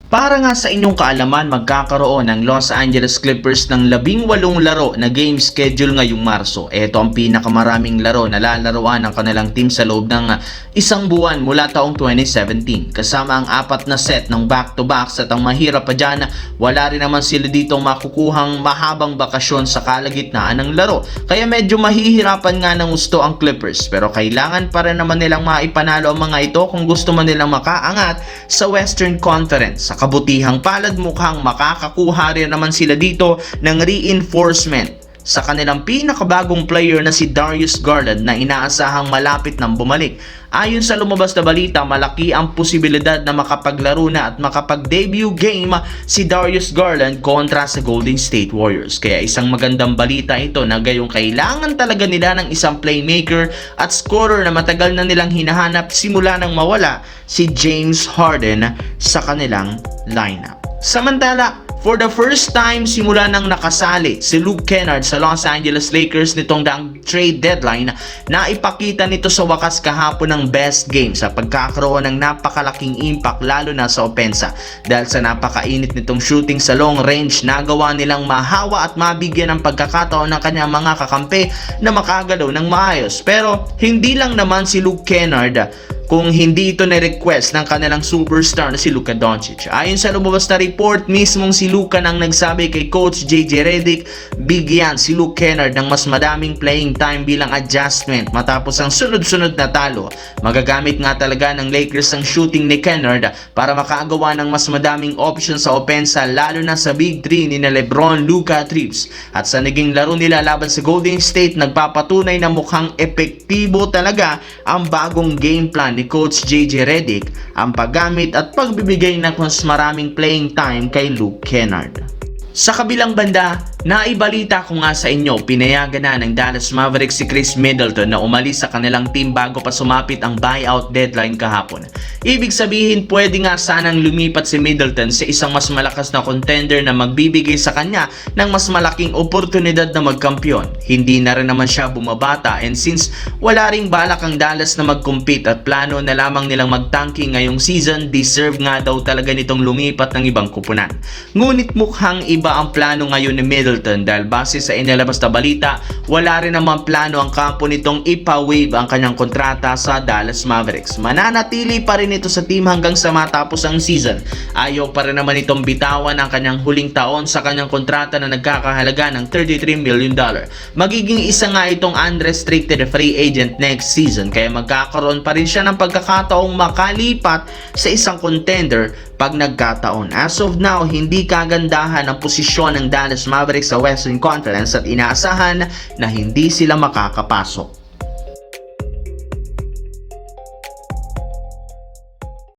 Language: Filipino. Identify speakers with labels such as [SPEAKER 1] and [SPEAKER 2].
[SPEAKER 1] Para nga sa inyong kaalaman, magkakaroon ng Los Angeles Clippers ng 18 laro na game schedule ngayong Marso. Ito ang pinakamaraming laro na lalaroan ng kanilang team sa loob ng isang buwan mula taong 2017. Kasama ang 4 na set ng back-to-backs at ang mahirap pa dyan, wala rin naman sila dito makukuhang mahabang bakasyon sa kalagitnaan ng laro. Kaya medyo mahihirapan nga ng gusto ang Clippers. Pero kailangan pa rin naman nilang maipanalo ang mga ito kung gusto man nilang makaangat sa Western Conference. Sa kabutihang palad, mukhang makakakuha rin naman sila dito ng reinforcement sa kanilang pinakabagong player na si Darius Garland na inaasahang malapit nang bumalik. Ayon sa lumabas na balita, malaki ang posibilidad na makapaglaro na at makapag-debut game si Darius Garland kontra sa Golden State Warriors. Kaya isang magandang balita ito na gayong kailangan talaga nila ng isang playmaker at scorer na matagal na nilang hinahanap simula nang mawala si James Harden sa kanilang lineup. Samantala, for the first time simula nang nakasali si Luke Kennard sa Los Angeles Lakers nitong daang trade deadline, na ipakita nito sa wakas kahapon ng best game sa pagkakaroon ng napakalaking impact lalo na sa opensa. Dahil sa napakainit nitong shooting sa long range, nagawa nilang mahawa at mabigyan ng pagkakataon ng kanyang mga kakampi na makagalaw ng maayos. Pero hindi lang naman si Luke Kennard kung hindi ito na-request ng kanilang superstar na si Luka Doncic. Ayon sa lumabas na report, mismong si Luka nang nagsabi kay Coach JJ Redick, bigyan si Luke Kennard ng mas madaming playing time bilang adjustment matapos ang sunod-sunod na talo. Magagamit nga talaga ng Lakers ang shooting ni Kennard para makagawa ng mas madaming options sa opensa, lalo na sa Big 3 ni LeBron, Luka at Reeves. At sa naging laro nila laban sa Golden State, nagpapatunay na mukhang epektibo talaga ang bagong game plan ni Coach JJ Redick, ang paggamit at pagbibigay ng mas maraming playing time kay Luke Kennard. Sa kabilang banda, naibalita ko nga sa inyo, pinayagan na ng Dallas Mavericks si Chris Middleton na umalis sa kanilang team bago pa sumapit ang buyout deadline kahapon. Ibig sabihin, pwede nga sanang lumipat si Middleton sa isang mas malakas na contender na magbibigay sa kanya ng mas malaking oportunidad na magkampiyon. Hindi na rin naman siya bumabata, and since wala ring balak ang Dallas na mag-compete at plano na lamang nilang mag-tanking ngayong season, deserve nga daw talaga nitong lumipat ng ibang kupunan. Ngunit mukhang iba ang plano ngayon ni Middleton dahil base sa inilabas na balita, wala rin naman plano ang kampo nitong ipa-waive ang kanyang kontrata sa Dallas Mavericks. Mananatili pa rin ito sa team hanggang sa matapos ang season. Ayaw pa rin naman itong bitawan ang kanyang huling taon sa kanyang kontrata na nagkakahalaga ng $33 million. Magiging isa nga itong unrestricted free agent next season, kaya magkakaroon pa rin siya ng pagkakataong makalipat sa isang contender pag nagkataon. As of now, hindi kagandahan ang posisyon ng Dallas Mavericks sa Western Conference at inaasahan na hindi sila makakapasok.